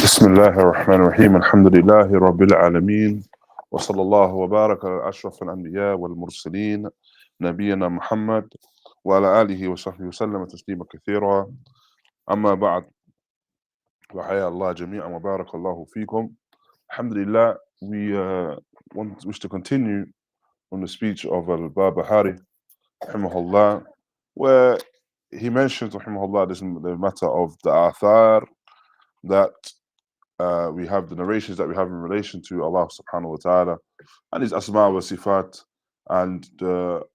بسم الله الرحمن الرحيم الحمد لله رب العالمين وصلى الله وبارك على أشرف الأنبياء والمرسلين نبينا محمد وعلى آله وصحبه وسلم تسليما كثيرا أما بعد وحيا الله جميعا وبارك الله فيكم. Alhamdulillah, we wish to continue on the speech of al-Barbahārī raḥimahullāh, where he mentions raḥimahullah the matter of the athar that we have, the narrations that we have in relation to Allah subhanahu wa ta'ala and his asma wa sifat, and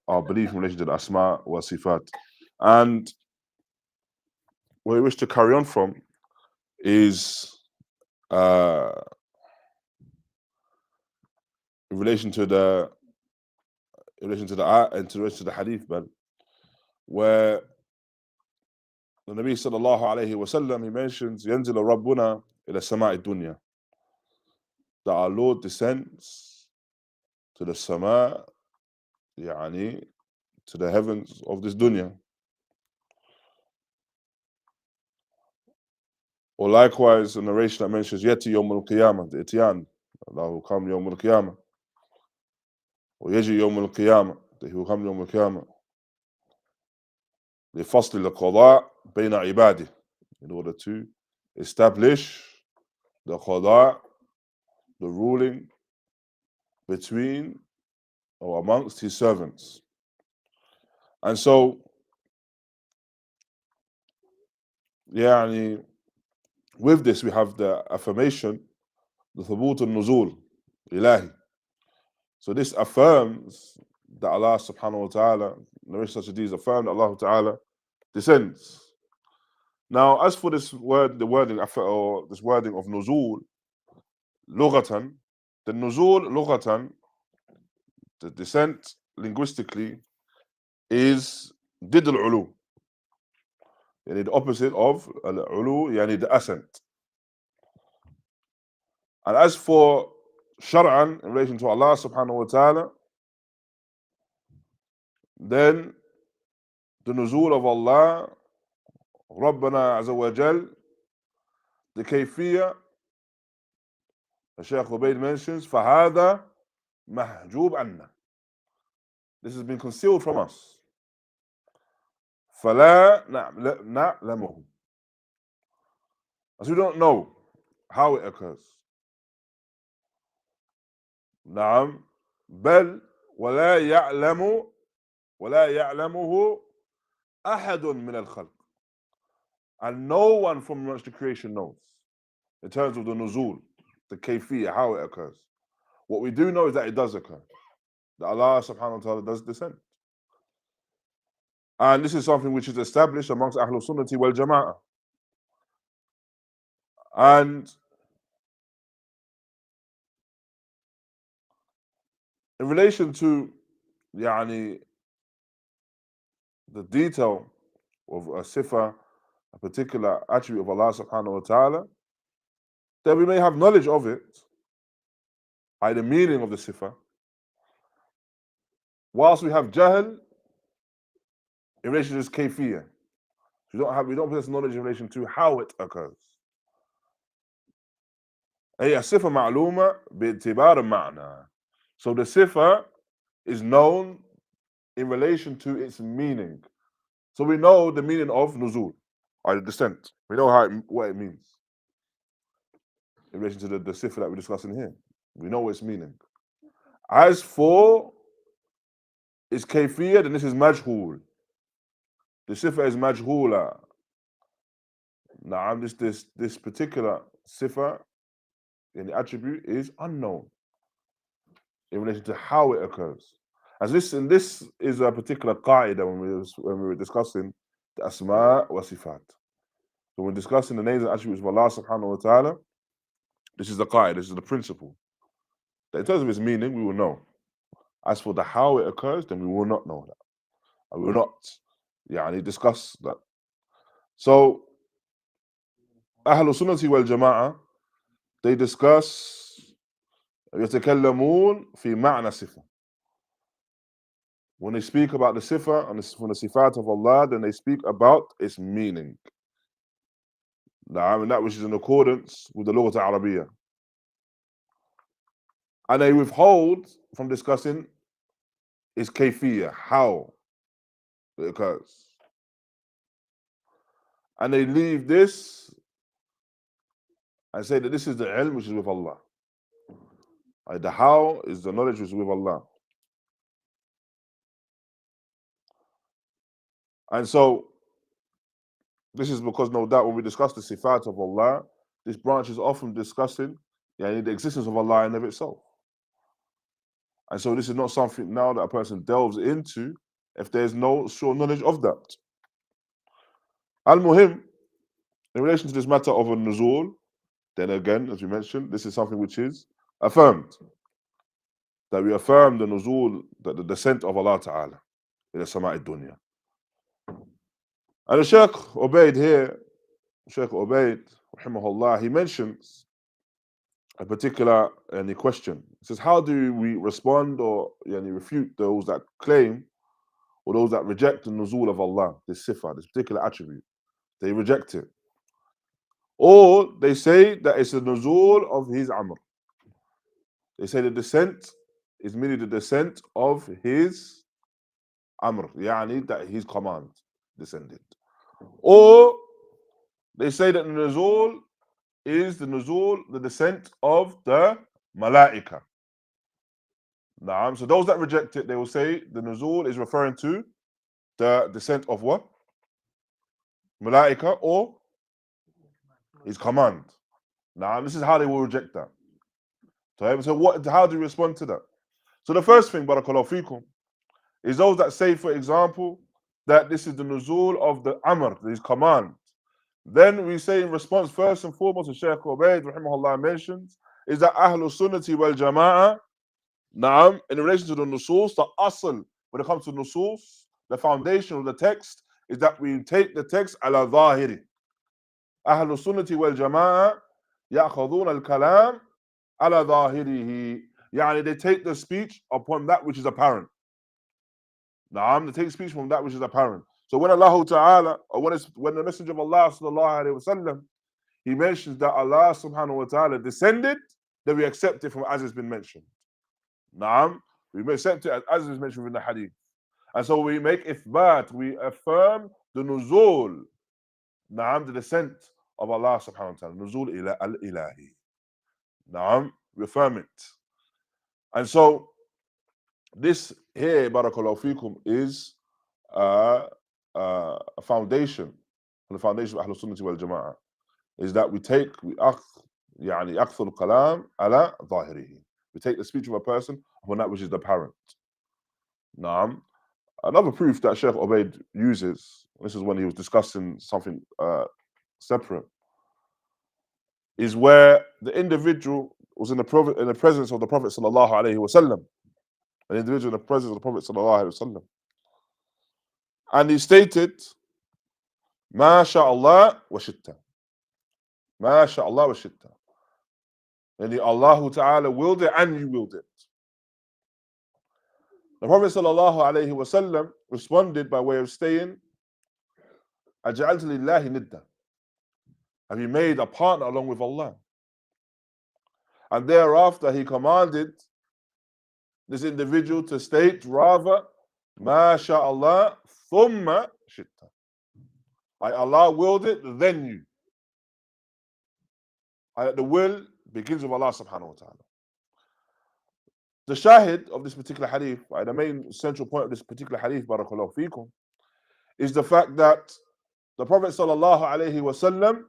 our belief in relation to the asma wa sifat. And where we wish to carry on from is in relation to the hadith, but where the Nabi sallallahu alayhi wa sallam, he mentions ينزل ربنا إلى السماء الدنيا, that our Lord descends to the sama, يعني to the heavens of this dunya. Or likewise, a narration that mentions يأتي يوم القيامة, the Ityan, Allah will come يوم القيامة, or يجي يوم القيامة, that he will come يوم القيامة, لفصل القضاء بين عباده, in order to establish the qada, the ruling between or amongst his servants. And so, with this we have the affirmation, the thubut al-nuzul ilahi. So this affirms that Allah subhanahu wa ta'ala, narration such as these affirm that Allah ta'ala descends. Now, as for this word, the wording, or this wording of nuzul, lughatan, the nuzul lughatan, the descent linguistically, is did al-ulu, the opposite of al-ulu, the ascent. And as for shar'an, in relation to Allah subhanahu wa ta'ala, then the nuzul of Allah, Rabbana azza wa jal, the kayfiyya, the Shaykh Ubayd mentions, فَهَذَا مَحْجُوبْ عَنَّا, this has been concealed from us. فَلَا نَعْلَمُهُ, as we don't know how it occurs. نعم بل ولا يعلمه أحد من الخلق, and no one from amongst the creation knows in terms of the nuzul, the kayfiyya, how it occurs. What we do know is that it does occur, that Allah subhanahu wa ta'ala does descend. And this is something which is established amongst Ahlul Sunnati wal Jama'ah. And in relation to the detail of a sifa, a particular attribute of Allah subhanahu wa ta'ala, that we may have knowledge of it, the meaning of the sifa, whilst we have jahl in relation to this kayfiyya. We don't possess knowledge in relation to how it occurs. أي الصفة معلومة باعتبار المعنى. So the sifa is known in relation to its meaning. So we know the meaning of nuzul, or descent. We know what it means in relation to the sifa that we're discussing here. We know its meaning. As for its kayfiyya, then this is majhul. The sifa is majhula. Now, this particular sifa in the attribute is unknown in relation to how it occurs. As this is a particular qaida when we were discussing the asma wa sifat. So when discussing the names and attributes of Allah subhanahu wa ta'ala, this is the qaida, this is the principle. That in terms of its meaning, we will know. As for the how it occurs, then we will not know that. And we will not discuss that. So Ahlul Sunnati wal Jama'ah, they discuss يتكلمون في معنى صفة. When they speak about the sifa and from the sifat of Allah, then they speak about its meaning. and that which is in accordance with the Lughat al-Arabiyyah. And they withhold from discussing its kayfiyah, how it occurs. And they leave this and say that this is the ilm which is with Allah. Like the how is the knowledge which is with Allah. And so this is because no doubt when we discuss the sifat of Allah, this branch is often discussing the existence of Allah in of itself. And so this is not something now that a person delves into if there's no sure knowledge of that. Al-Muhim, in relation to this matter of a nuzul, then again, as we mentioned, this is something which is affirmed. That we affirm the nuzul, the descent of Allah Ta'ala in the Sama'i Dunya. And the Shaykh Ubaid here, Shaykh Ubaid, raḥimahullāh, he mentions a particular question. He says, how do we respond or refute those that claim or those that reject the nuzul of Allah, this sifah, this particular attribute? They reject it. Or they say that it's the nuzul of his amr. They say the descent is merely the descent of his amr, that his command descended. Or they say that the nuzul is the descent of the malaika. So those that reject it, they will say the nuzul is referring to the descent of what? Malaika or his command. This is how they will reject that. So how do you respond to that? So the first thing, barakallahu feekum, is those that say, for example, that this is the nuzul of the amr, his command. Then we say in response, first and foremost, as Shaykh Ubaid raḥimahullāh mentions, is that al-Sunnah wal Jamā'ah, in relation to the nusus, the asl, when it comes to nusus, the foundation of the text is that we take the text ala zahiri. al-Sunnah wal Jamā'ah ya'khudhūna al-kalam ala zahirihi. They take the speech upon that which is apparent. They take speech from that which is apparent. So when Allah Ta'ala, or when the Messenger of Allah sallallahu alaihi wasallam, he mentions that Allah subhanahu wa ta'ala descended, then we accept it from as it's been mentioned. We accept it as is mentioned in the hadith. And so we make ithbat, we affirm the nuzul, the descent of Allah subhanahu wa ta'ala, nuzul al-ilahi. We affirm it. And so this here, barakallahu feekum, is a foundation, the foundation of al-Sunnah wal Jamā'ah, is that we akhth al-kalam ala zahirihi. We take the speech of a person upon that which is apparent. Another proof that Shaykh Ubaid uses, this is when he was discussing something separate, is where the individual was in the presence of the Prophet sallallahu alaihi wasallam, an individual in the presence of the Prophet sallallahu alaihi wasallam, and he stated, "Ma sha'Allah wa shitta, ma sha'Allah wa shitta." And Allah Ta'ala willed it and you willed it. The Prophet sallallahu alaihi wasallam responded by way of saying, "Aj'alta lillahi nidda." Have you made a partner along with Allah? And thereafter he commanded this individual to state rather, "Ma sha'Allah thumma shitta." Allah willed it, then you. The will begins with Allah subhanahu wa ta'ala. The shahid of this particular hadith, the main central point of this particular hadith, barakallahu feekum, is the fact that the Prophet sallallahu alaihi wasallam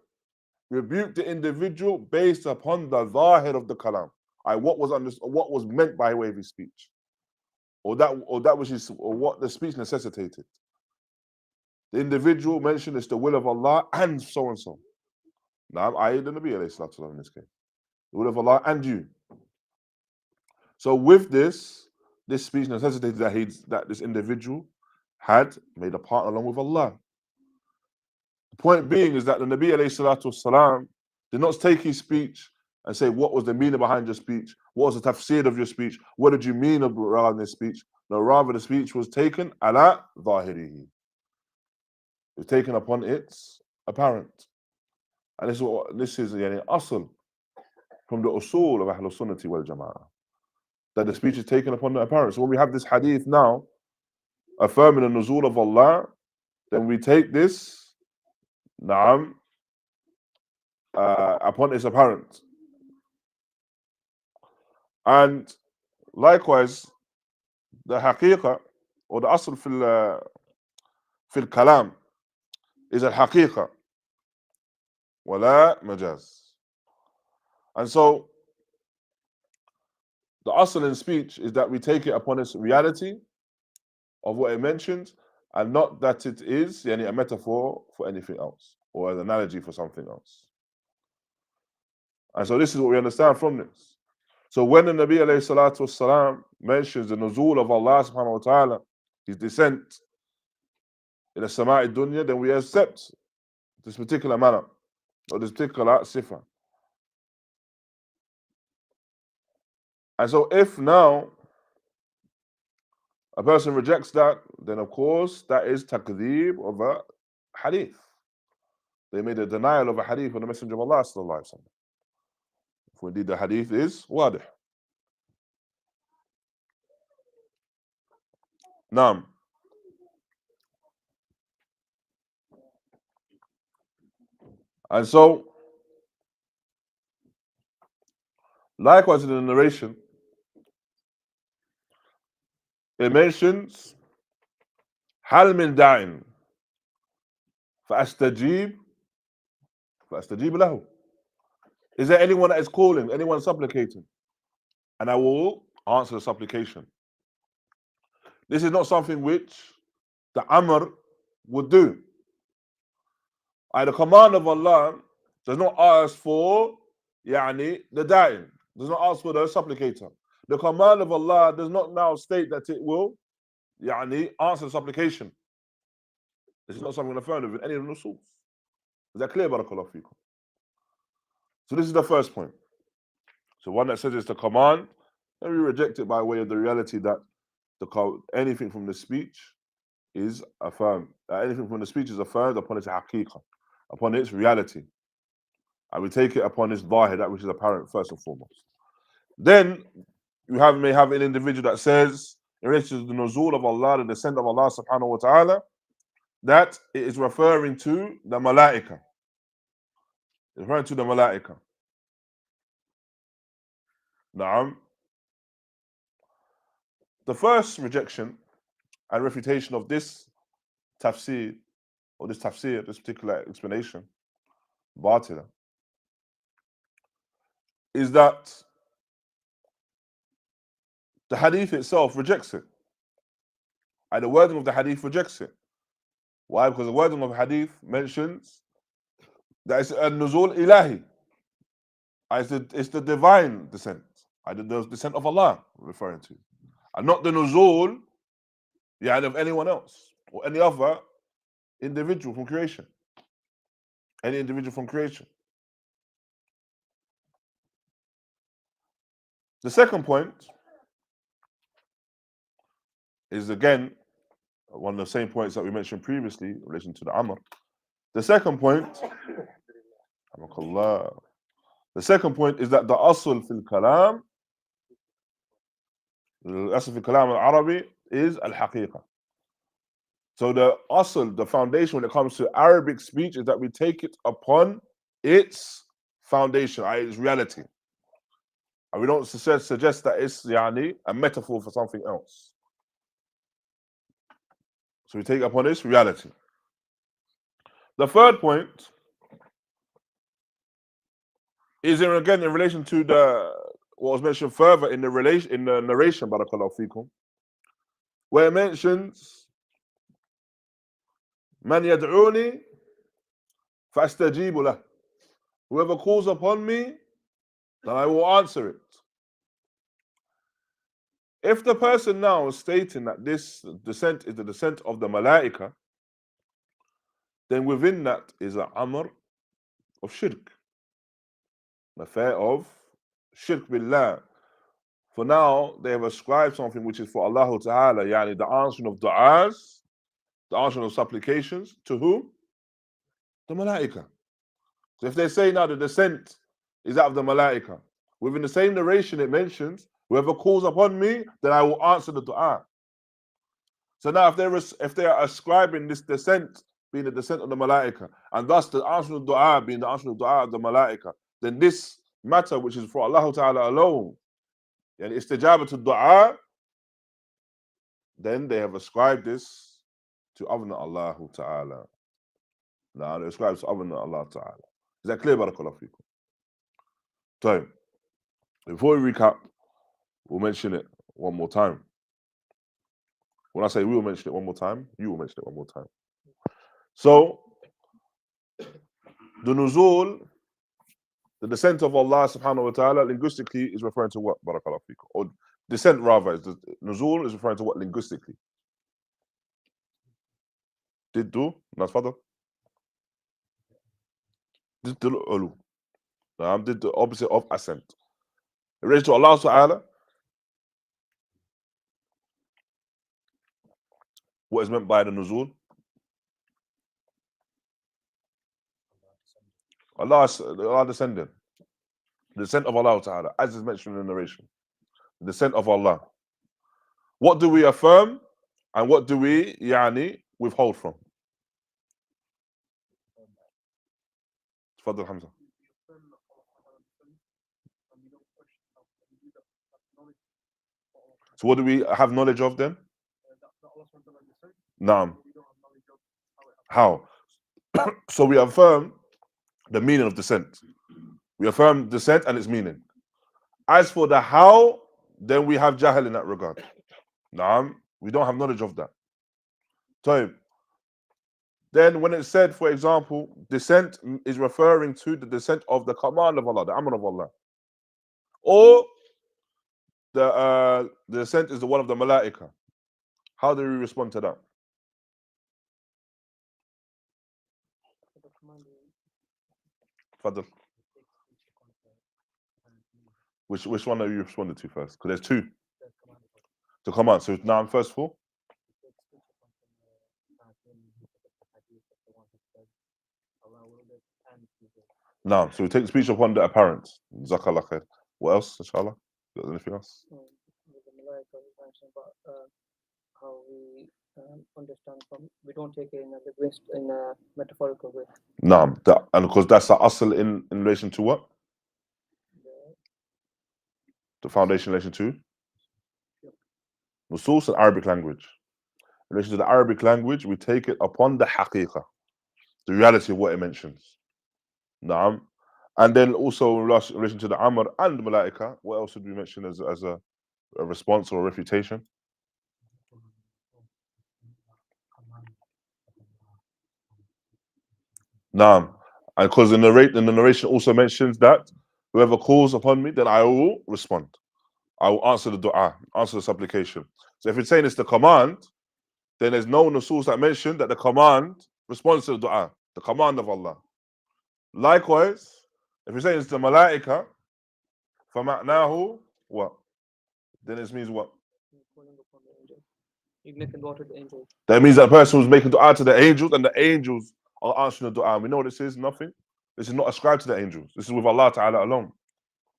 rebuked the individual based upon the zahir of the kalam, what was meant by way of his speech, or what the speech necessitated. The individual mentioned it's the will of Allah and so and so. Now, I the Nabi alayhi salatu wasalam in this case, the will of Allah and you. So with this speech necessitated that this individual had made a partner along with Allah. The point being is that the Nabi alayhi salatu wasalam did not take his speech and say, what was the meaning behind your speech? What was the tafsir of your speech? What did you mean around this speech? No, rather the speech was taken ala zahirihi. It was taken upon its apparent. And this is yani, asl from the usul of Ahlul Sunnati wal Jama'ah, that the speech is taken upon the apparent. So when we have this hadith now affirming the nuzul of Allah, then we take this na'am upon its apparent. And likewise, the haqiqah or the asl fil kalam is al-haqiqah wala majaz. And so the asl in speech is that we take it upon its reality of what it mentions, and not that it is yani, a metaphor for anything else or an analogy for something else. And so this is what we understand from this. So when the Nabi alayhi salatu wasalam mentions the nuzul of Allah subhanahu wa ta'ala, his descent in the sama'i dunya, then we accept this particular manner or this particular sifa. And so if now a person rejects that, then of course that is takdeeb of a hadith. They made a denial of a hadith of the Messenger of Allah sallallahu alaihi wasallam. If indeed the hadith is wadih. Naam. And so likewise in the narration, it mentions هل من داع فأستجيب له. Is there anyone that is calling, anyone supplicating? And I will answer the supplication. This is not something which the Amr would do. The command of Allah does not ask for the da'in, does not ask for the supplicator. The command of Allah does not now state that it will answer the supplication. This is not something affirmed in any of the nusus. Is that clear, barakallahu feekum? So this is the first point. So one that says it's the command, and we reject it by way of the reality that anything from the speech is affirmed. Anything from the speech is affirmed upon its haqiqah, upon its reality. And we take it upon its zahir, that which is apparent first and foremost. Then you may have an individual that says, in relation to the nuzul of Allah, the descent of Allah subhanahu wa ta'ala, that it is referring to the malaika. It's referring to the malaika. Na'am. The first rejection and refutation of this tafsir, this particular explanation, batila, is that the hadith itself rejects it. And the wording of the hadith rejects it. Why? Because the wording of the hadith mentions that it's a nuzul ilahi. It's the divine descent. The descent of Allah referring to. And not the nuzul of anyone else or any other individual from creation. Any individual from creation. The second point is again one of the same points that we mentioned previously in relation to the Amr. The second point is that the asl fil kalam, al-Arabi is al-haqiqah. So the asl, the foundation when it comes to Arabic speech is that we take it upon its foundation, its reality. And we don't suggest that it's a metaphor for something else. So we take upon its reality. The third point is again in relation to what was mentioned further in the narration, barakallahu feekum, where it mentions Man yad'uni fa'astajibu lah. Whoever calls upon me, then I will answer it. If the person now is stating that this descent is the descent of the malaika, then within that is an amr of shirk, an affair of shirk billah. For now, they have ascribed something which is for Allah Ta'ala, the answering of du'as, the answering of supplications, to whom? The malaika. So if they say now the descent is out of the malaika, within the same narration it mentions, whoever calls upon me, then I will answer the dua. So now if they are ascribing this descent being the descent of the malaika, and thus the answer of the dua being the answer of the dua of the malaika, then this matter which is for Allah Ta'ala alone, and istijaba to dua, then they have ascribed this to other than Allah Ta'ala. Now they ascribe to other than Allah Ta'ala. Is that clear, Barakallahu Feekum? So, before we recap, we'll mention it one more time. When I say we will mention it one more time, you will mention it one more time. So, the nuzul, the descent of Allah subhanahu wa ta'ala, linguistically is referring to what, Barakallahu Feekum? Or descent rather, is the nuzul is referring to what linguistically? Diddu, Nasfadal? Diddu ulu. Did the opposite of ascent. In relation to Allah Ta'ala, what is meant by the nuzul? Allah descending. The descent of Allah Ta'ala, as is mentioned in the narration. The descent of Allah. What do we affirm and what do we withhold from? Tafadhal, Hamza. So what do we have knowledge of then? Naam. How? So we affirm the meaning of descent. We affirm descent and its meaning. As for the how, then we have jahil in that regard. Naam. We don't have knowledge of that. So then when it's said, for example, descent is referring to the descent of the command of Allah, the amr of Allah. Or the descent is the one of the malaika. How do we respond to that? Fadl. Which one are you responding to first? Because there's two. The command. So now I'm first for. No, so we take speech upon the apparent. Jazakallah khair. What else, inshallah? Anything else? How we understand from, we don't take it in a metaphorical way. No, and because that's the asl in relation to what? The foundation in relation to? Nusus and Arabic language. In relation to the Arabic language, we take it upon the haqiqah, the reality of what it mentions. Naam. And then also in relation to the Amr and the Malaika, what else would we mention as a response or a refutation? Naam. And because the narration also mentions that whoever calls upon me, then I will respond. I will answer the dua, answer the supplication. So if it's saying it's the command, then there's no nusus that mention that the command responds to the dua, the command of Allah. Likewise, if you're saying it's the malaika, فَمَعْنَاهُ what? Then it means what? That means that person who's making dua to the angels and the angels are answering the dua. We know this is nothing. This is not ascribed to the angels. This is with Allah Ta'ala alone.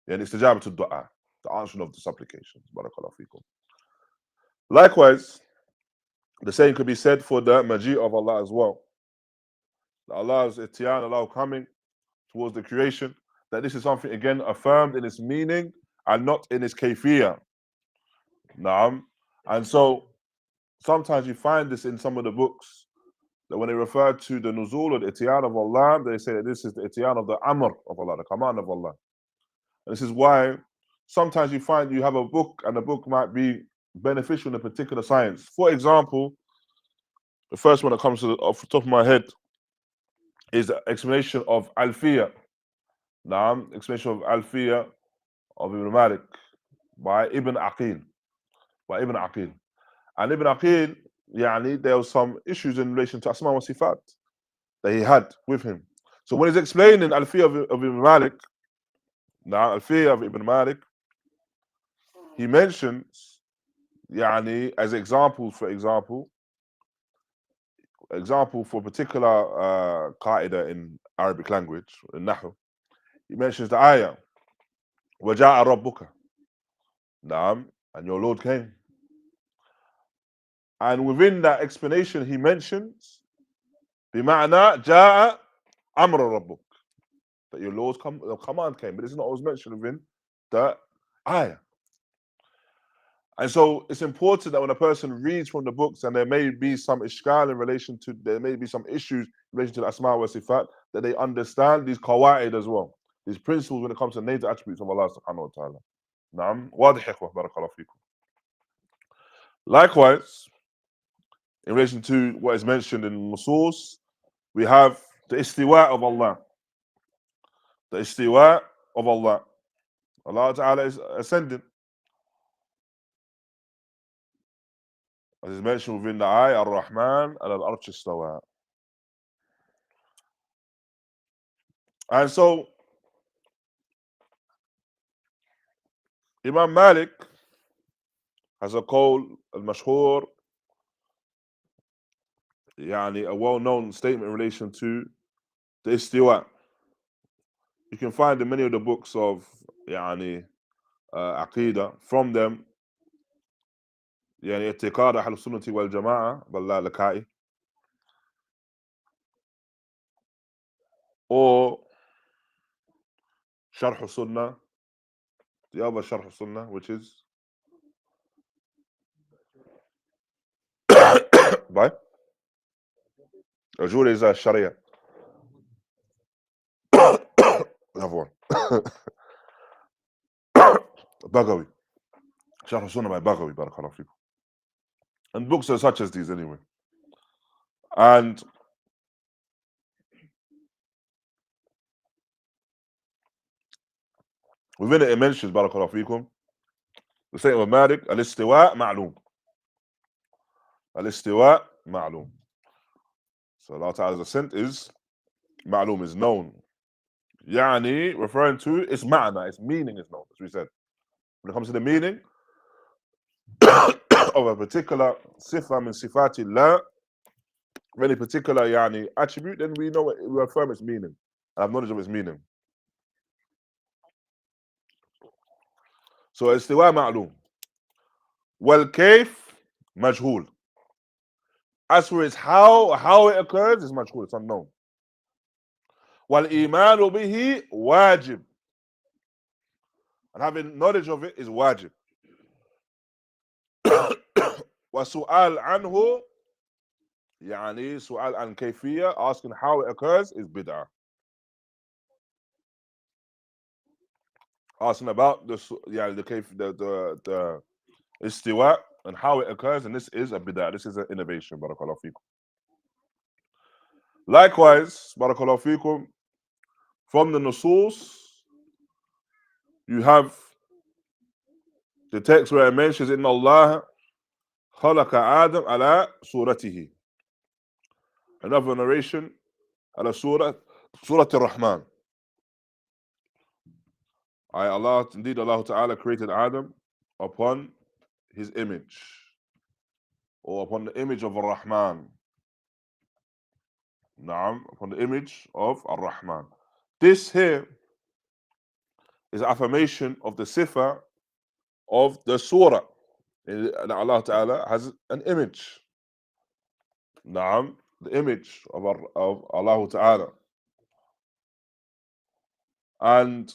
Yeah, it's the istijaba to dua, the answering of the supplications. Barakallahu feekum. Likewise, the same could be said for the maji of Allah as well. Allah's itiyan, Allah coming towards the creation, that this is something again affirmed in its meaning and not in its kayfiyah. Naam. And so sometimes you find this in some of the books that when they refer to the nuzul or the itiyan of Allah, they say that this is the itiyan of the amr of Allah, the command of Allah. And this is why sometimes you find you have a book and the book might be beneficial in a particular science. For example, the first one that comes off the top of my head is the explanation of Alfiya. Naam, explanation of Alfiya of Ibn Malik by Ibn Aqil. By Ibn Aqil. And Ibn Aqil, there were some issues in relation to Asma wa Sifat that he had with him. So when he's explaining Alfiya of Ibn Malik, Alfiya of Ibn Malik, he mentions, as examples, for example for particular qaida in Arabic language, in Nahu, he mentions the ayah, وَجَاءَ رَبُّكَ. Naam, and your Lord came. And within that explanation, he mentions, بِمَعْنَى جَاءَ أَمْرَ رَبُّكَ, that your Lord's command came. But this is not always mentioned within the ayah. And so it's important that when a person reads from the books and there may be some ishkal in relation to, there may be some issues in relation to the asma wa sifat, that they understand these qawaid as well, these principles when it comes to names and attributes of Allah subhanahu wa ta'ala. Naam, wadi hikhwa, barakallahu feekum. Likewise, in relation to what is mentioned in Nusus, we have the istiwa of Allah. The istiwa of Allah. Allah ta'ala is ascending. As is mentioned within the ayah, Ar-Rahman al-Arsh istawa. And so, Imam Malik has a qawl al-mashhur, a well-known statement in relation to the istiwa. You can find in many of the books of Aqidah. From them, اعتقاد أهل السنة والجماعة باللالكائي, or Sharḥ Sunnah, the other Sharḥ Sunnah, which is by Ajuri is a Sharia. Another one. Baghawi. Sharḥ Sunnah by Baghawi, barakallahu feekum. And books are such as these anyway. And within it mentions, barakallahu feekum, the statement of Malik, al-istiwa ma'lum. Al-istiwa ma'lum. So Allah Ta'ala's ascent is ma'lum, is known. Referring to its ma'na, its meaning is known, as we said. When it comes to the meaning of a particular sifa min sifatillah, any particular attribute, then we know it, we affirm its meaning and have knowledge of its meaning. So istiwa ma'lum. Wal kayf majhul. As for its how it occurs is majhul, it's unknown. Wal imanu bihi wajib. And having knowledge of it is wajib. Wa su'al anhu, su'al an kayfiyya, asking how it occurs, is bid'ah. Asking about the istiwa and how it occurs, and this is a bid'ah, this is an innovation, barakallahu feekum. Likewise, barakallahu feekum, from the nusus, you have the text where it mentions, Inna Allah khalaqa Adam ala suratihi. Another narration, ala surat al-Rahman. Indeed Allah Ta'ala created Adam upon his image, or upon the image of Ar-Rahman. Naam, upon the image of Ar-Rahman. This here is affirmation of the sifa of the surah. That Allah Ta'ala has an image. Naam, the image of Allah Ta'ala. And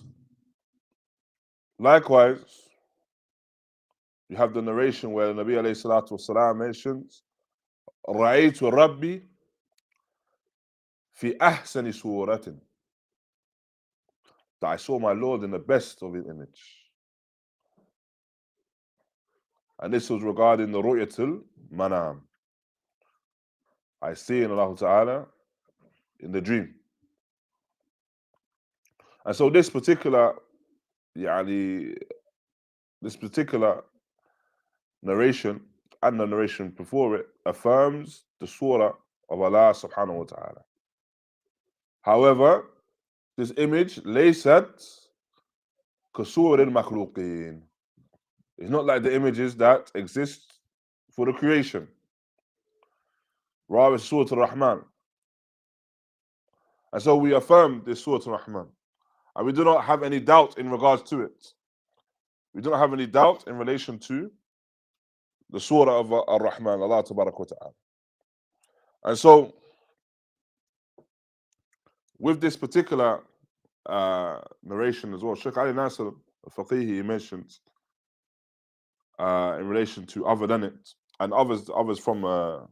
likewise, you have the narration where the Nabi alayhi salatu wasalam mentions, Ra'aytu Rabbi fi ahsani suratin. That I saw my Lord in the best of his image. And this was regarding the ru'yatul manam. I see in Allah Ta'ala in the dream. And so this particular narration and the narration before it affirms the surah of Allah subhanahu wa ta'ala. However, this image laysat kasuril makhluqin. It's not like the images that exist for the creation. Rather, Surah Al-Rahman. And so we affirm this Surah Ar-Rahman. And we do not have any doubt in regards to it. We do not have any doubt in relation to the Surah of Ar-Rahman, Allah Tabarak wa Ta'ala. And so, with this particular narration as well, Shaykh Ali Nasir al-Faqih, he mentions in relation to other than it, and others from Ahlul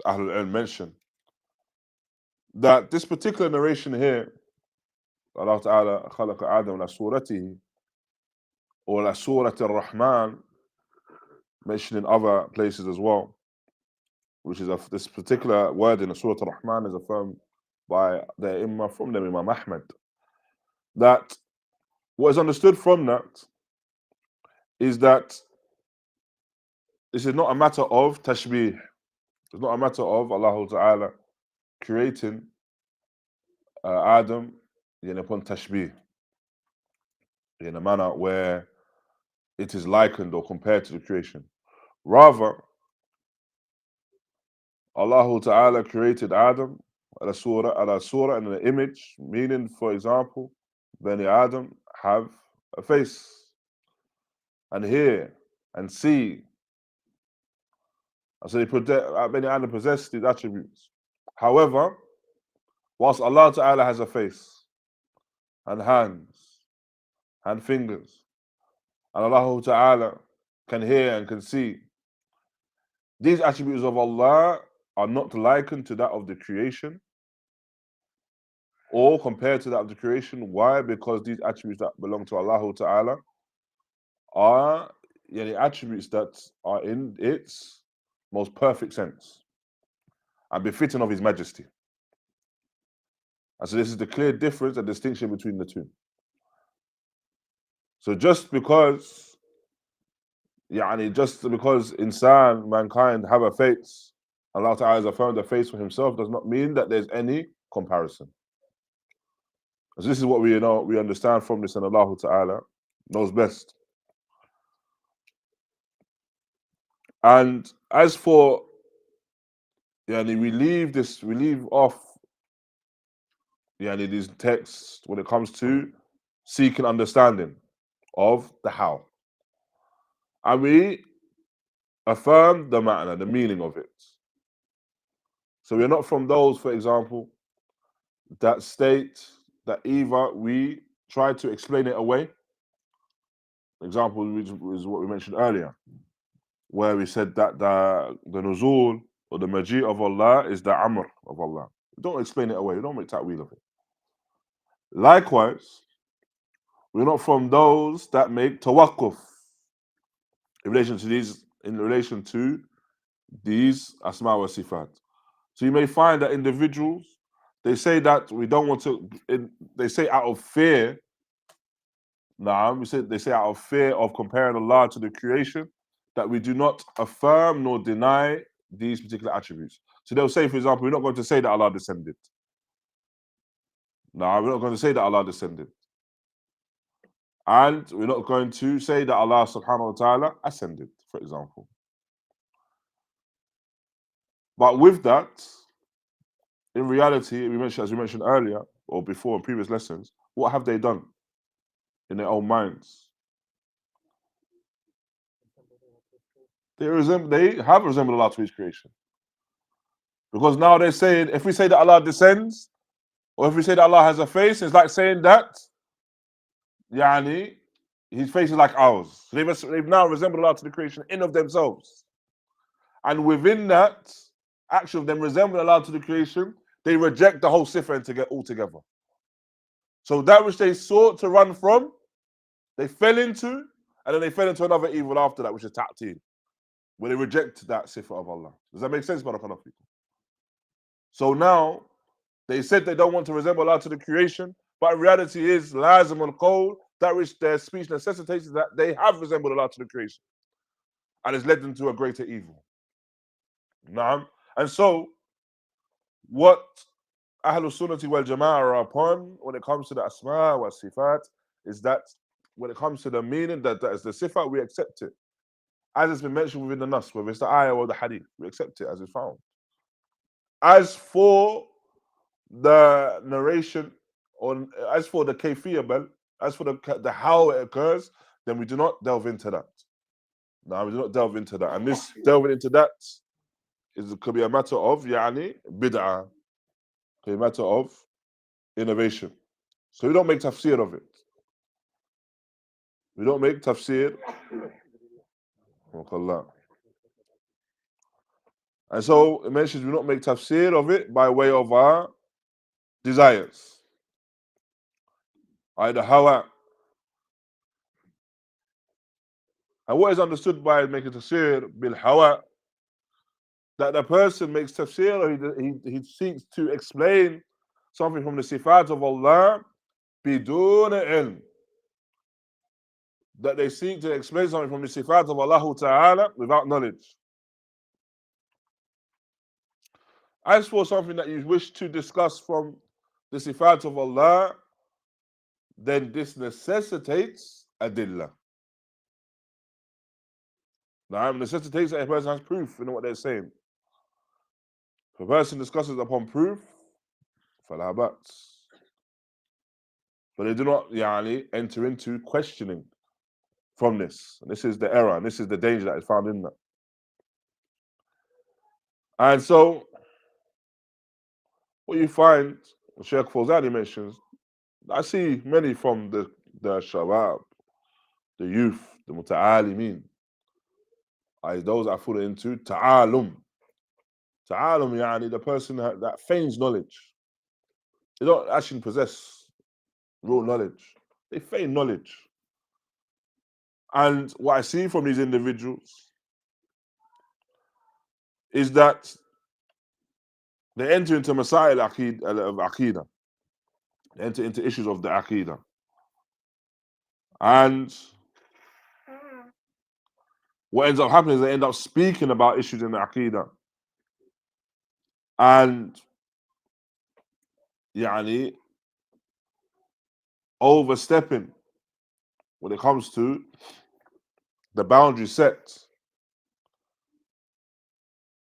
Ilm mention that this particular narration here, Allah Ta'ala khalaqa Adam la suratihi, or la surat al-Rahman, mentioned in other places as well, which is this particular word in the Surah Ar-Rahman is affirmed by the Imām from them, Imam Ahmad, that what is understood from that is that this is not a matter of tashbih. It's not a matter of Allah Ta'ala creating Adam upon tashbih in a manner where it is likened or compared to the creation. Rather, Allah Ta'ala created Adam ala surah and an image, meaning, for example, Bani Adam have a face and hear and see. And so Bani Adam possess these attributes. However, whilst Allah Ta'ala has a face and hands and fingers, and Allah Ta'ala can hear and can see, these attributes of Allah are not likened to that of the creation or compared to that of the creation. Why? Because these attributes that belong to Allah Ta'ala are attributes that are in its most perfect sense and befitting of His Majesty. And so this is the clear difference and distinction between the two. So just because insan, mankind, have a face, Allah Ta'ala has affirmed a face for Himself, does not mean that there's any comparison. So this is what we understand from this, and Allah Ta'ala knows best. And as for we leave off these texts when it comes to seeking understanding of the how. And we affirm the ma'na, the meaning of it. So we're not from those, for example, that state that either we try to explain it away. Example, which is what we mentioned earlier, where we said that the nuzul or the maji of Allah is the amr of Allah. We don't explain it away. We don't make ta'wil of it. Likewise, we're not from those that make tawakkuf in relation to these asma wa sifat. So you may find that individuals, they say that we don't want to, they say out of fear, they say out of fear of comparing Allah to the creation, that we do not affirm nor deny these particular attributes. So they'll say, for example, we're not going to say that Allah descended. We're not going to say that Allah descended. And we're not going to say that Allah subhanahu wa ta'ala ascended, for example. But with that, in reality, as we mentioned earlier, or before in previous lessons, what have they done in their own minds? They have resembled Allah to His creation. Because now they're saying, if we say that Allah descends, or if we say that Allah has a face, it's like saying that His face is like ours. They've now resembled Allah to the creation in of themselves. And within that action of them resembling Allah to the creation, they reject the whole sifah altogether. So that which they sought to run from, they fell into, and then they fell into another evil after that, which is ta'til, where they reject that sifah of Allah. Does that make sense, barakallahu feekum? So now, they said they don't want to resemble Allah to the creation, but in reality is lazim al-qawl, that which their speech necessitates, that they have resembled Allah to the creation, and it's led them to a greater evil. And so, what Ahlul Sunnati wal Jama'ah are upon when it comes to the asma wa sifat is that when it comes to the meaning that is the sifat, we accept it. As it's been mentioned within the nas, whether it's the ayah or the hadith, we accept it as it's found. As for the narration, or as for the kayfiyah, as for the how it occurs, then we do not delve into that. No, we do not delve into that. And this delving into that could be a matter of bid'ah, could be a matter of innovation. So we don't make tafsir of it. We don't make tafsir. And so it mentions we don't make tafsir of it by way of our desires. Either hawa. And what is understood by making tafsir bil hawa, that the person makes tafsir, or he seeks to explain something from the sifat of Allah bidun ilm, that they seek to explain something from the sifat of Allah Ta'ala without knowledge. As for something that you wish to discuss from the sifat of Allah, then this necessitates adillah. Now, necessitates that a person has proof in what they're saying. If a person discusses upon proof, فلا بأس. But they do not enter into questioning from this. And this is the error, and this is the danger that is found in that. And so, what you find, Shaykh Fawzān mentions, I see many from the shabab, the youth, the muta'alimin, as those that fall into ta'alum. Ta'alum, the person that feigns knowledge. They don't actually possess real knowledge. They feign knowledge. And what I see from these individuals is that they enter into masail of aqidah. They enter into issues of the aqidah. And what ends up happening is they end up speaking about issues in the aqidah. And overstepping when it comes to the boundary set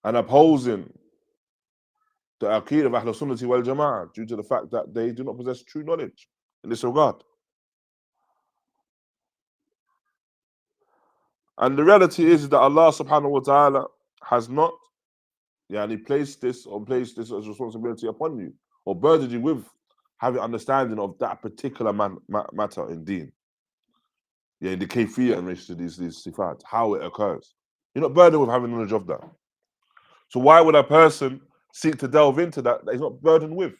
and opposing the aqeedah of al-Sunnah wal Jama'ah due to the fact that they do not possess true knowledge in this regard. And the reality is that Allah subhanahu wa ta'ala has not placed this as a responsibility upon you, or burdened you with having understanding of that particular matter in deen. In the kayfiyah in relation to these sifat, how it occurs. You're not burdened with having knowledge of that. So why would a person seek to delve into that he's not burdened with?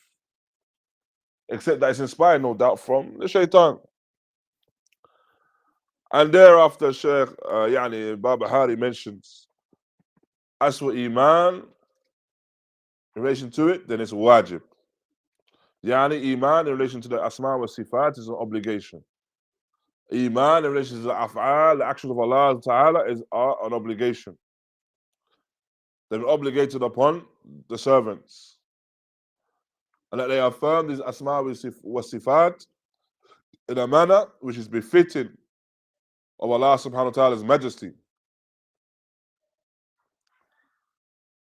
Except that it's inspired, no doubt, from the shaitan. And thereafter, Shaykh al-Barbahārī mentions, as for Imām, in relation to it, then it's wajib. Iman in relation to the asma wa sifat is an obligation. Iman in relation to the af'al, the actions of Allah Ta'ala, is an obligation. They're obligated upon the servants. And that they affirm these asma wa sifat in a manner which is befitting of Allah subhanahu wa ta'ala's majesty.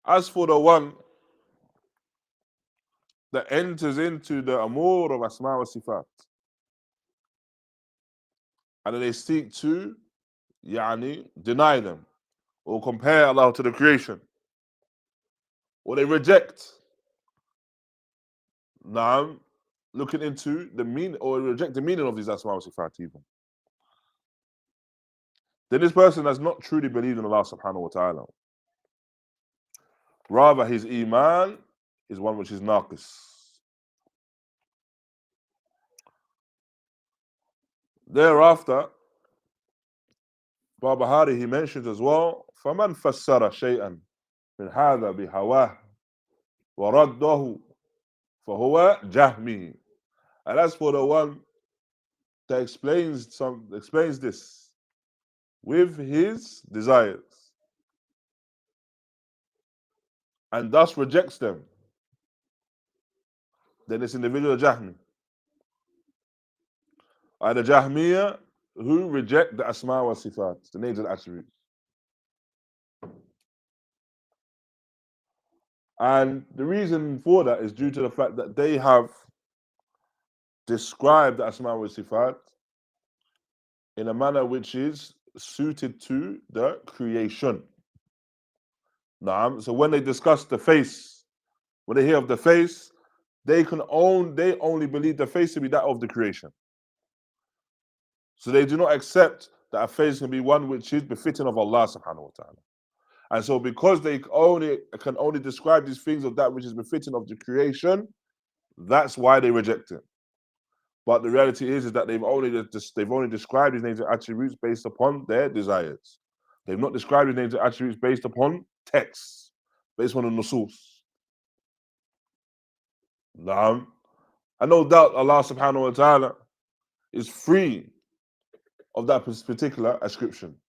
As for the one that enters into the amur of asma wa sifat, and then they seek to deny them or compare Allah to the creation, or they reject looking into the meaning, or reject the meaning of these asma wa sifat even, then this person has not truly believed in Allah subhanahu wa ta'ala. Rather, his iman is one which is naqis. Thereafter, Barbahārī, he mentions as well, فَمَنْ فَسَّرَ شَيْئًا مِنْ هَذَا بِهَوَاهُ وَرَدَّهُ فَهُوَ جَهْمِهِ. And as for the one that explains this with his desires and thus rejects them, then this individual Jahmi. Are the Jahmiyyah who reject the asma wa sifat, the names and attributes. And the reason for that is due to the fact that they have described the Asma wa Sifat in a manner which is suited to the creation. So when they discuss the face, when they hear of the face, they only believe the face to be that of the creation. So they do not accept that a face can be one which is befitting of Allah subhanahu wa ta'ala. And so because they can only describe these things of that which is befitting of the creation, that's why they reject it. But the reality is that they've only described these names and attributes based upon their desires. They've not described these names and attributes based upon texts, based on the nusus. And no doubt Allah subhanahu wa ta'ala is free of that particular ascription.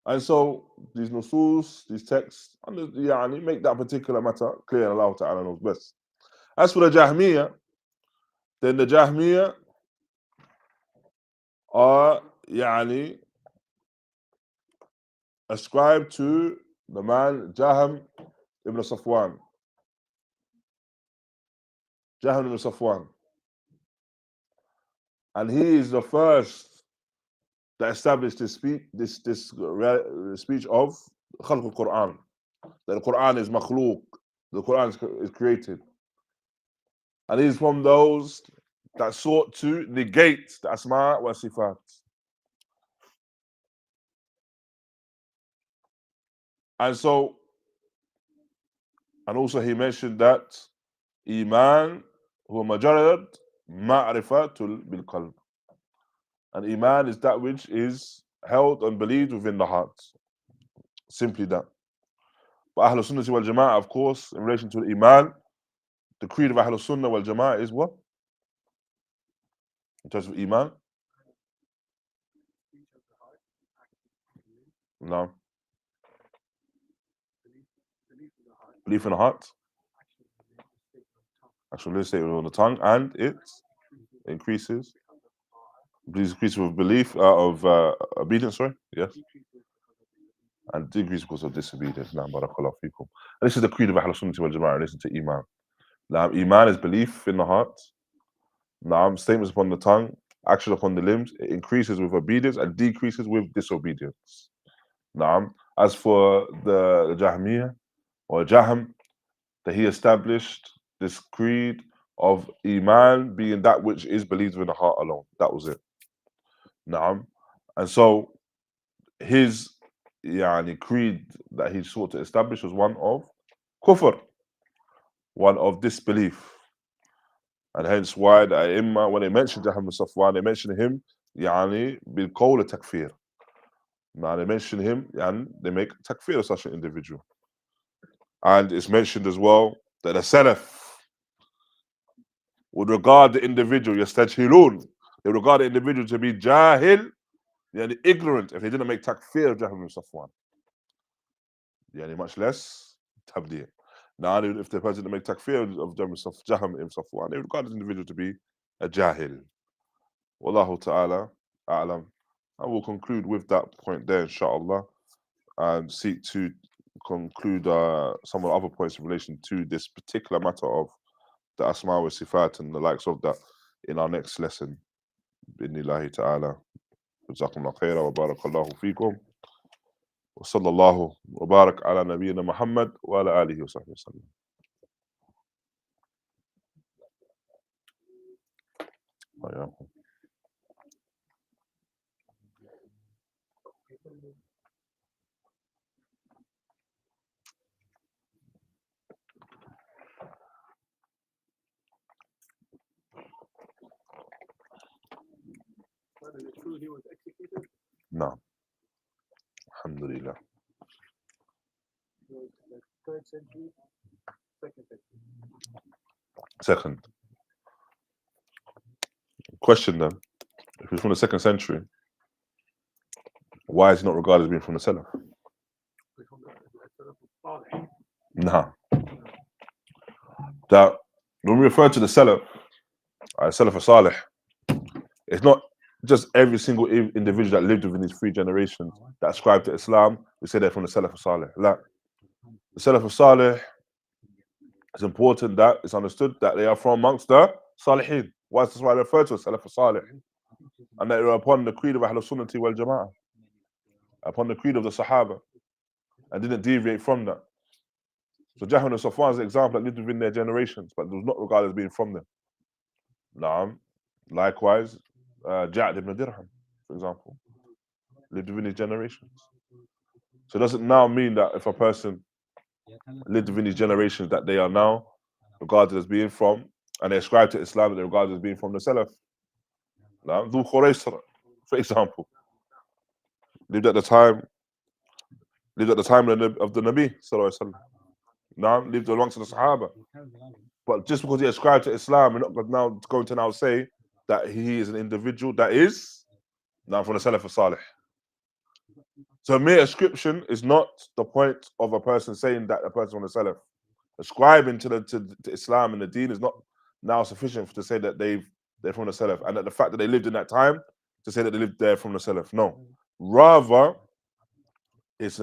And so these nusus, these texts, make that particular matter clear, and Allah ta'ala knows best. As for the Jahmiyyah, then the Jahmiyyah are ascribed to the man Jahm ibn Ṣafwān. Jahm ibn Ṣafwān. And he is the first that established this speech of Khalq al-Quran. That the Quran is makhlūq, the Quran is created. And he's from those that sought to negate the Asma wa Sifat. And also he mentioned that Iman huwa majarrad ma'rifatul bil qalb. And Iman is that which is held and believed within the heart. Simply that. But Ahlul Sunnah wal Jama'ah, of course, in relation to Iman, the creed of Ahlul Sunnah wal Jama'ah is what? In terms of Iman? No. Belief in the heart. Actually, say it on the tongue, and it increases. Please increase with belief of obedience. Sorry, yes, and decrease because of disobedience. Now, barakallahu fikum. And this is the creed of Ahlul Sunnah wal Jama'ah. Listen to Imam. Now, Iman is belief in the heart. Now, statements upon the tongue, action upon the limbs. It increases with obedience and decreases with disobedience. Now, as for the Jahmiyyah or Jahm, that he established this creed of Iman being that which is believed in the heart alone. That was it. Naam. And so his creed that he sought to establish was one of kufr, one of disbelief. And hence why the Imām, when they mentioned Jahm ibn Ṣafwān, they mentioned him bil qawl takfir. Now they mention him and they make takfir of such an individual. And it's mentioned as well that the Salaf would regard the individual, yastajhilun, they regard the individual to be jahil, ignorant, if they didn't make takfir of Jahm ibn Ṣafwān. Much less tabdi'. Now, if the person didn't make takfir of Jahm ibn Ṣafwān, they regard this individual to be a jahil. Wallahu ta'ala a'lam. And we'll conclude with that point there, inshallah, and seek to conclude some of the other points in relation to this particular matter of the Asma wa Sifat and the likes of that in our next lesson. Bidnillahi ta'ala. Jazakumullah khairan wa barakallahu feekum. Wa sallallahu wa barak ala nabiyyina Muhammad wa ala alihi wa sahbihi wa sallam. Is it true he was executed? No. Alhamdulillah. Was it the 3rd century? 2nd century? Second. Question then. If he's from the 2nd century, why is he not regarded as being from the Salaf? From the Salaf Ṣāliḥ. No. That when we refer to the Salaf, Salaf Ṣāliḥ, it's not just every single individual that lived within these 3 generations that ascribed to Islam, we say they're from the Salaf Ṣāliḥ. Like, the Salaf Ṣāliḥ, it's important that it's understood that they are from amongst the Salihin. That's why they refer to as Salaf Ṣāliḥ. And they are upon the creed of al-Sunnah wal Jamā'ah, upon the creed of the Sahaba, and didn't deviate from that. So Jahm ibn Ṣafwān is an example that lived within their generations, but was not regarded as being from them. Likewise, Jahm ibn Dirham, for example, lived within his generations. So it doesn't now mean that if a person lived within his generations that they are now regarded as being from, and they ascribe to Islam, that they're regarded as being from the Salaf. Dhu Khuraysra, for example, lived at the time of the Nabi Sallallahu Alaihi Wasallam. Lived amongst the Sahaba. But just because he ascribed to Islam, we're not now going to now say that he is an individual that is now from the Salaf Ṣāliḥ. So mere ascription is not the point of a person saying that a person from the Salaf. Ascribing to Islam and the Deen is not now sufficient to say that they're from the Salaf, and that the fact that they lived in that time to say that they lived there from the Salaf. No, rather it's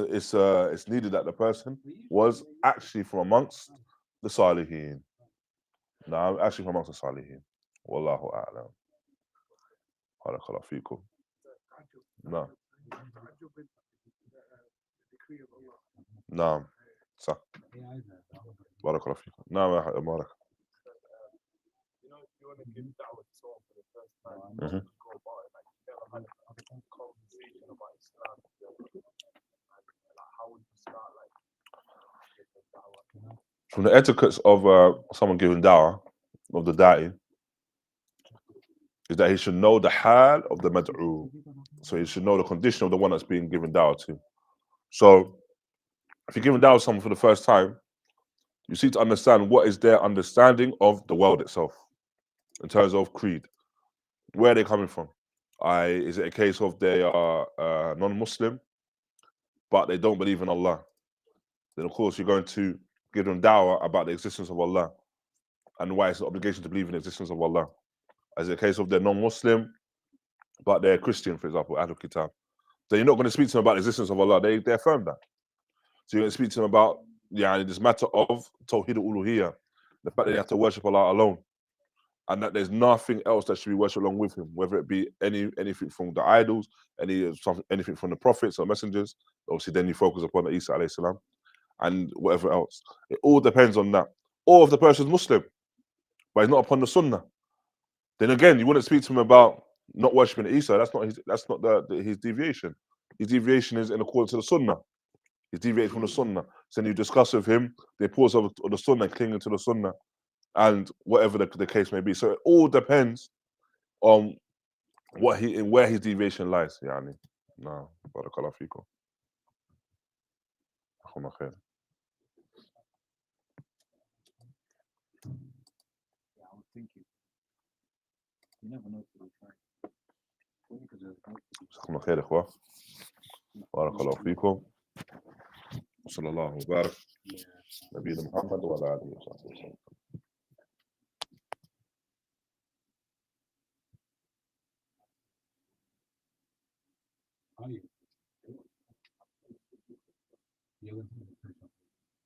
needed that the person was actually from amongst the Salihin. No, actually from amongst the Salihin. Wallahu a'lam. Barakallahu feekum. No. No. صح. بارك الله فيكم. نعم يا بارك. You know, if you want to give daʿwah to someone for the first time, go about it. Like, you never had a conversation about Islam, like, how would you start, like, giving daʿwah? From the etiquettes of someone giving da'wah, of the da'i, is that he should know the hal of the mad'u. So he should know the condition of the one that's being given da'wah to. So if you're giving da'wah to someone for the first time, you seek to understand what is their understanding of the world itself in terms of creed. Where are they coming from? Is it a case of they are non-Muslim, but they don't believe in Allah? Then of course you're going to give them da'wah about the existence of Allah and why it's an obligation to believe in the existence of Allah. Is it a case of they're non-Muslim, but they're Christian, for example, Ahlul Kitab? Then you're not going to speak to them about the existence of Allah. They affirm that. So you're going to speak to them about this matter of Tawheed al-Uluhiyyah, the fact that they have to worship Allah alone, and that there's nothing else that should be worshipped along with him, whether it be anything from the idols, anything from the prophets or messengers. Obviously, then you focus upon Isa alayhi salam and whatever else. It all depends on that. Or if the person's Muslim, but he's not upon the Sunnah, then again, you wouldn't speak to him about not worshipping Isa. That's not his deviation. His deviation is in accordance to the Sunnah. He's deviated from the Sunnah. So then you discuss with him the importance of the Sunnah, clinging to the Sunnah, and whatever the case may be. So it all depends on where his deviation lies. Yani. No, barakallahu feekum. Akhuna khair. I was thinking, you never know till you try. Akhuna khair, ikhwa. Barakallahu feekum. Sallallahu barak. Nabi Muhammad wa ala alihi wa sahbihi.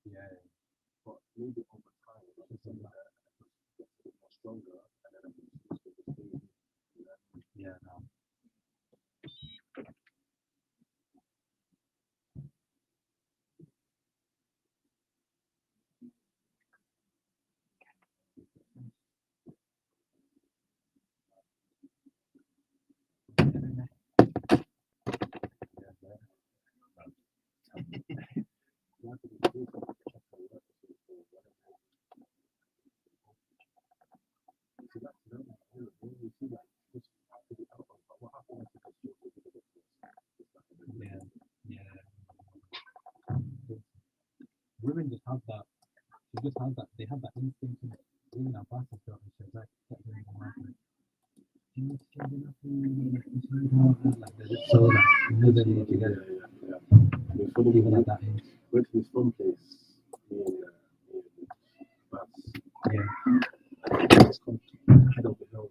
Yeah, but maybe over time, it's more stronger, and then yeah, no. Women just have that. They just have that. They have that instinct in it. Women are bad at that. She's like, like they're just so that nobody together. Even at that age. With his phone case, Yeah. it's called Head of the Hills.